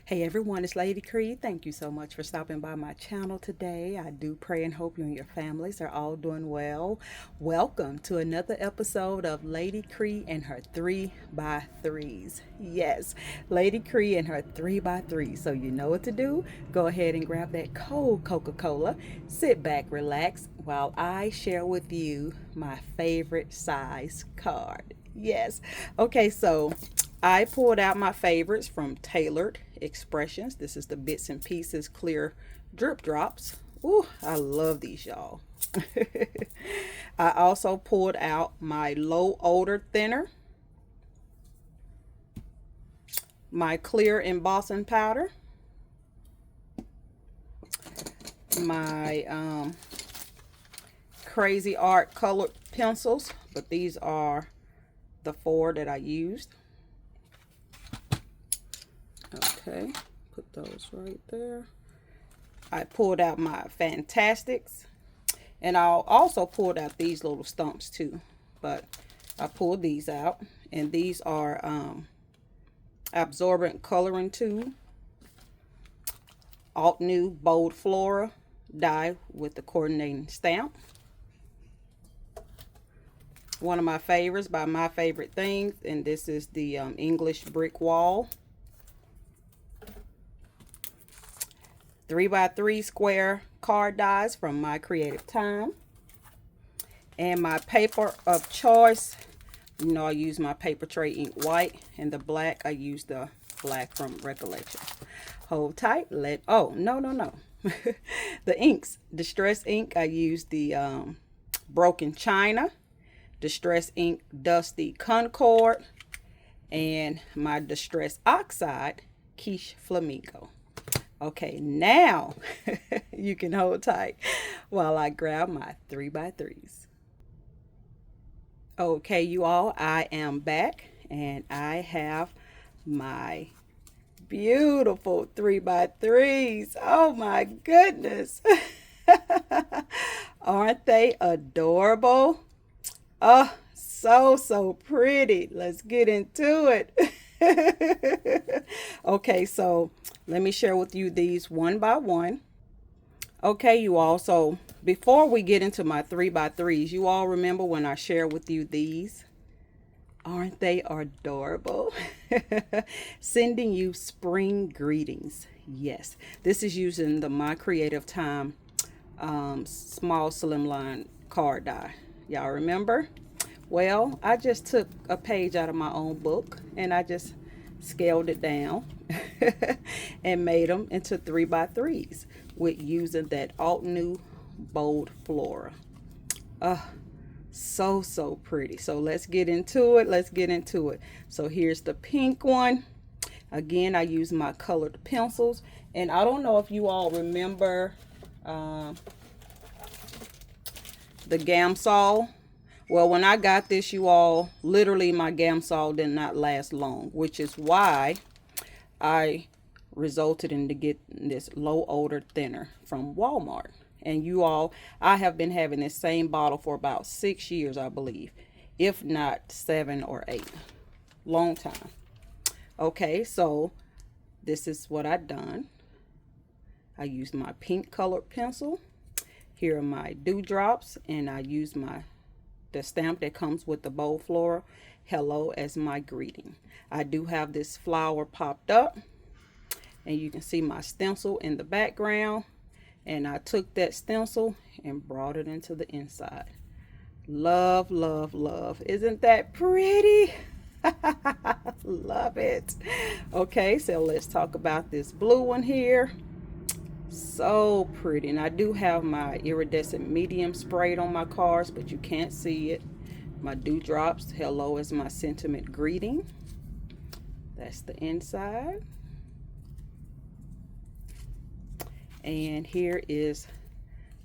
Hey everyone, it's Lady Cree. Thank you so much for stopping by my channel today. I do pray and hope you and your families are all doing well. Welcome to another episode of Lady Cree and her 3x3's. Yes, Lady Cree and her 3x3. So you know what to do. Go ahead and grab that cold Coca-Cola. Sit back, relax while I share with you my favorite size card. Yes. Okay, so I pulled out my favorites from Tailored Expressions. This is the Bits and Pieces Clear Drip Drops. Ooh, I love these, y'all. I also pulled out my Low Odor Thinner, my Clear Embossing Powder, my Crazy Art Colored Pencils, but these are the four that I used. Okay, put those right there. I pulled out my Fantastics, and I also pulled out these little stumps too, but I pulled these out, and these are absorbent coloring tool, Alt New Bold Flora die with the coordinating stamp. One of my favorites by My Favorite Things, and this is the English Brick Wall. 3x3 square card dies from My Creative Time. And my paper of choice, you know, I use my paper tray ink white, and the black, I use the black from Recollection. Hold tight. No. The inks, Distress ink, I use the Broken China, Distress ink Dusty Concord, and my Distress Oxide Quiche Flamingo. Okay, now you can hold tight while I grab my 3x3's. Okay, you all, I am back, and I have my beautiful 3x3's. Oh my goodness. Aren't they adorable? Oh, so pretty. Let's get into it. Okay, so let me share with you these one by one. Okay, you all, so before we get into my 3x3's, you all remember when I shared with you these? Aren't they adorable? Sending you spring greetings. Yes, this is using the My Creative Time small slimline card die. Y'all remember? Well, I just took a page out of my own book, and I just scaled it down and made them into 3x3's with using that Alt New Bold Flora. So pretty. So let's get into it. So here's the pink one. Again, I use my colored pencils, and I don't know if you all remember the Gamsol. Well, when I got this, you all, literally my Gamsol did not last long, which is why I resulted in to get this low odor thinner from Walmart. And you all, I have been having this same bottle for about 6 years, I believe, if not 7 or 8. Long time. Okay, so this is what I've done. I used my pink colored pencil. Here are my dewdrops, and I use the stamp that comes with the bold flora, hello, as my greeting. I do have this flower popped up, and you can see my stencil in the background, and I took that stencil and brought it into the inside. Love. Isn't that pretty? Love it. Okay, so let's talk about this blue one here. So pretty. And I do have my iridescent medium sprayed on my cards, but you can't see it. My dewdrops, hello, is my sentiment greeting. That's the inside. And here is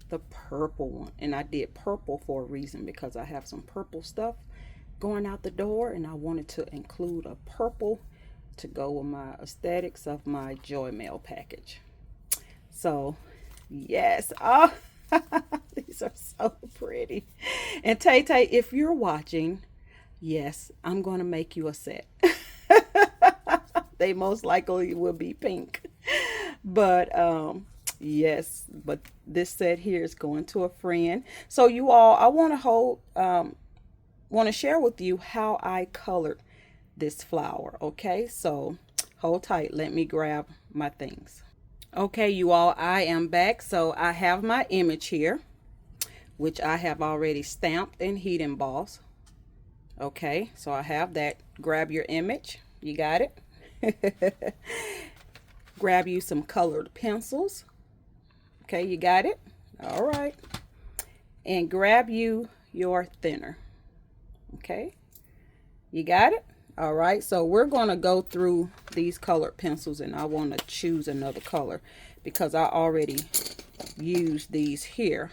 the purple one. And I did purple for a reason, because I have some purple stuff going out the door, and I wanted to include a purple to go with my aesthetics of my Joy Mail package. So yes, oh, these are so pretty. And Tay Tay, if you're watching, yes, I'm going to make you a set. They most likely will be pink. But yes, but this set here is going to a friend. So you all, I want to share with you how I colored this flower. Okay, so hold tight, let me grab my things. Okay, you all, I am back. So I have my image here, which I have already stamped and heat embossed. Okay, so I have that. Grab your image. You got it. Grab you some colored pencils. Okay, you got it. All right. And grab you your thinner. Okay, you got it. All right, so we're going to go through these colored pencils, and I want to choose another color because I already used these here.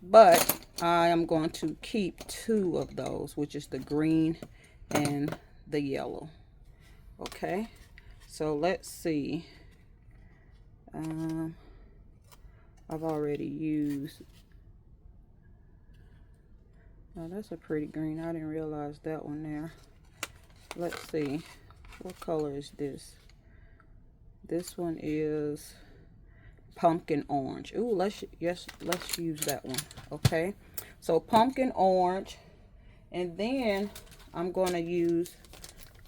But I am going to keep two of those, which is the green and the yellow. Okay, so let's see. I've already used. Oh, that's a pretty green. I didn't realize that one there. Let's see. What color is this? This one is pumpkin orange. Ooh, let's use that one. Okay, so pumpkin orange, and then I'm going to use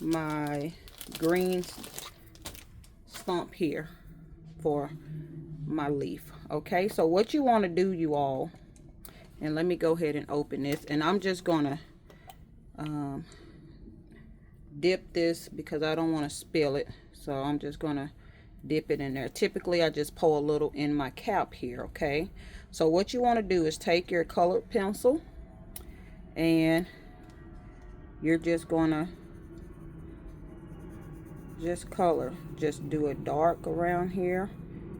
my green stump here for my leaf. Okay, so what you want to do, you all, and let me go ahead and open this, and I'm just gonna dip this because I don't want to spill it, so I'm just gonna dip it in there. Typically I just pour a little in my cap here. Okay, so what you want to do is take your colored pencil and you're just gonna color, just do a dark around here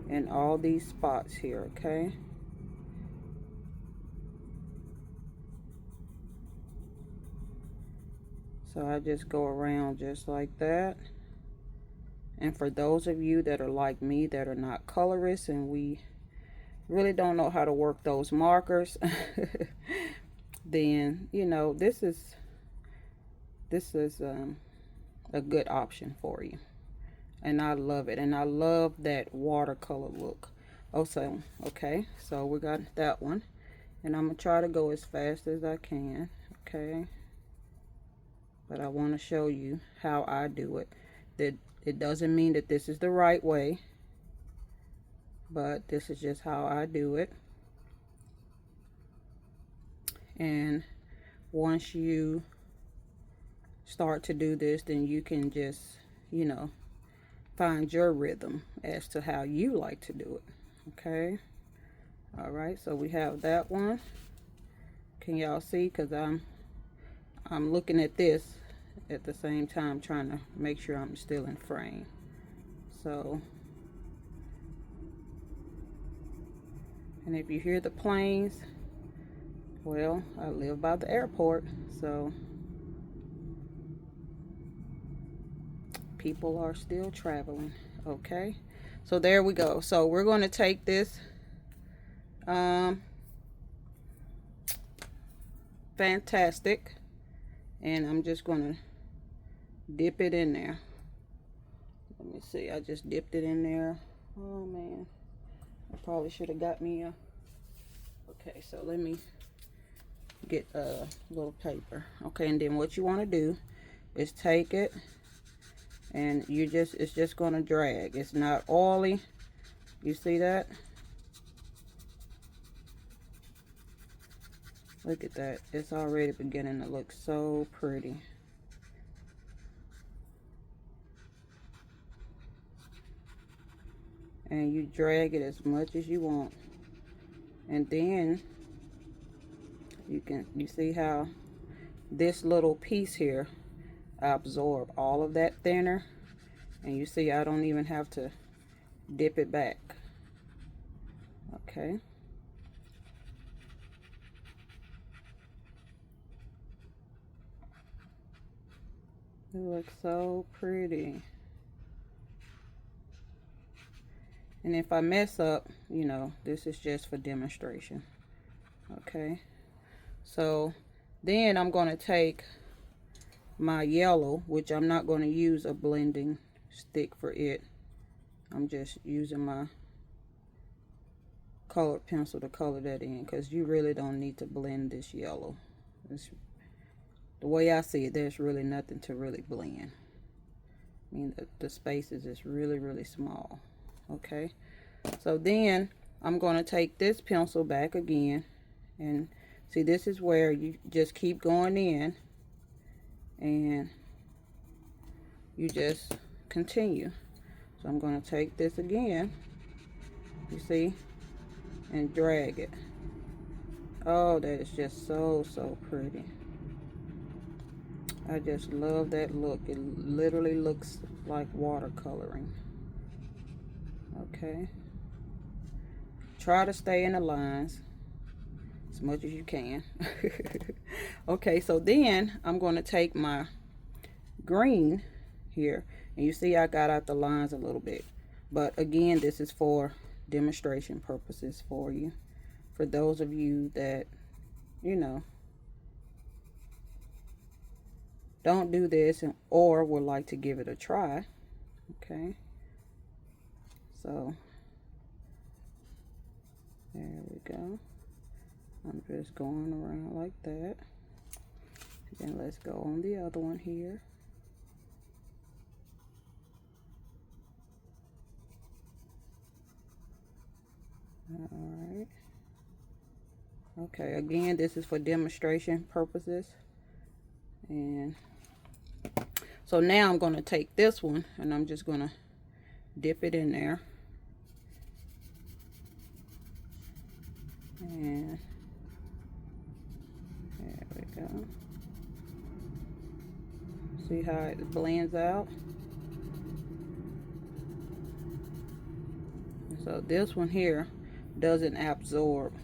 and all these spots here. Okay, so I just go around just like that. And for those of you that are like me, that are not colorists, and we really don't know how to work those markers, then you know this is a good option for you. And I love it, and I love that watercolor look. Also, okay, so we got that one, and I'm gonna try to go as fast as I can. Okay, but I want to show you how I do it. That it doesn't mean that this is the right way, but this is just how I do it. And once you start to do this, then you can just, you know, find your rhythm as to how you like to do it. Okay, all right, so we have that one. Can y'all see? Because I'm looking at this at the same time, trying to make sure I'm still in frame. So, and if you hear the planes, well, I live by the airport, so people are still traveling. Okay, so there we go. So we're going to take this fantastic, and I'm just going to dip it in there. Let me see, I just dipped it in there. Oh man, I probably should have got me a, okay, so let me get a little paper. Okay, and then what you want to do is take it, and it's just going to drag. It's not oily. You see that? Look at that. It's already beginning to look so pretty. And you drag it as much as you want, and then you see how this little piece here absorb all of that thinner, and you see I don't even have to dip it back. Okay, it looks so pretty. And if I mess up, you know, this is just for demonstration. Okay, so then I'm going to take my yellow, which I'm not going to use a blending stick for it. I'm just using my colored pencil to color that in, because you really don't need to blend this yellow. The way I see it, there's really nothing to really blend. I mean, the spaces is really small. Okay, so then I'm going to take this pencil back again, and see, this is where you just keep going in and you just continue. So I'm going to take this again, you see, and drag it. Oh, that is just so pretty. I just love that look. It literally looks like watercoloring. Okay, try to stay in the lines as much as you can. Okay, so then I'm going to take my green here, and you see I got out the lines a little bit, but again, this is for demonstration purposes for you, for those of you that, you know, don't do this or would like to give it a try. Okay, so there we go. I'm just going around like that. Then let's go on the other one here. Alright. Okay, again, this is for demonstration purposes. And so now I'm going to take this one and I'm just going to dip it in there. And there we go. See how it blends out? So this one here doesn't absorb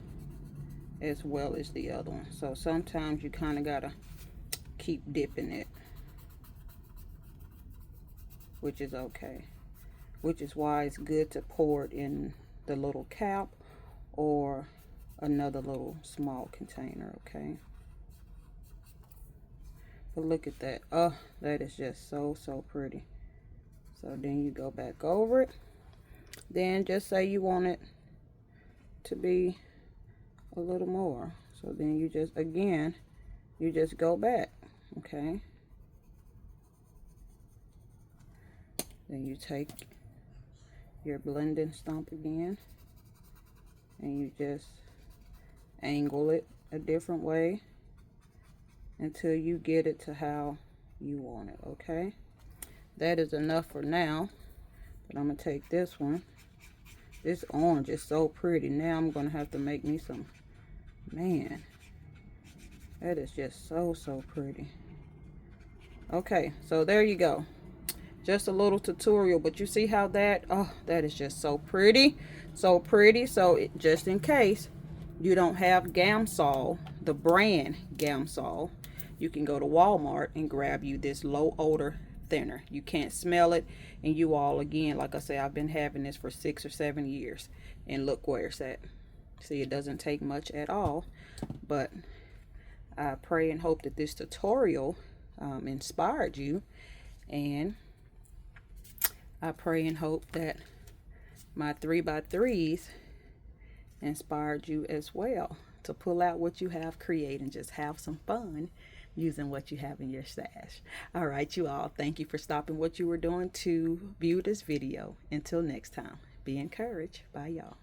as well as the other one. So sometimes you kind of gotta keep dipping it, which is okay. Which is why it's good to pour it in the little cap or another little small container, okay? But look at that. Oh, that is just so pretty. So then you go back over it. Then just say you want it to be a little more. So then you just, again, you just go back, okay? Then you take your blending stump again and you just angle it a different way until you get it to how you want it, okay? That is enough for now, but I'm gonna take this one. This orange is so pretty. Now I'm gonna have to make me some, man, that is just so pretty. Okay, so there you go. Just a little tutorial, but you see how that, oh, that is just so pretty, so pretty. So just in case you don't have Gamsol, the brand Gamsol, you can go to Walmart and grab you this low odor thinner. You can't smell it, and you all, again, like I say, I've been having this for 6 or 7 years, and look where it's at. See, it doesn't take much at all, but I pray and hope that this tutorial inspired you, and I pray and hope that my 3x3's inspired you as well to pull out what you have created and just have some fun using what you have in your stash. All right, you all, thank you for stopping what you were doing to view this video. Until next time, be encouraged. Bye, y'all.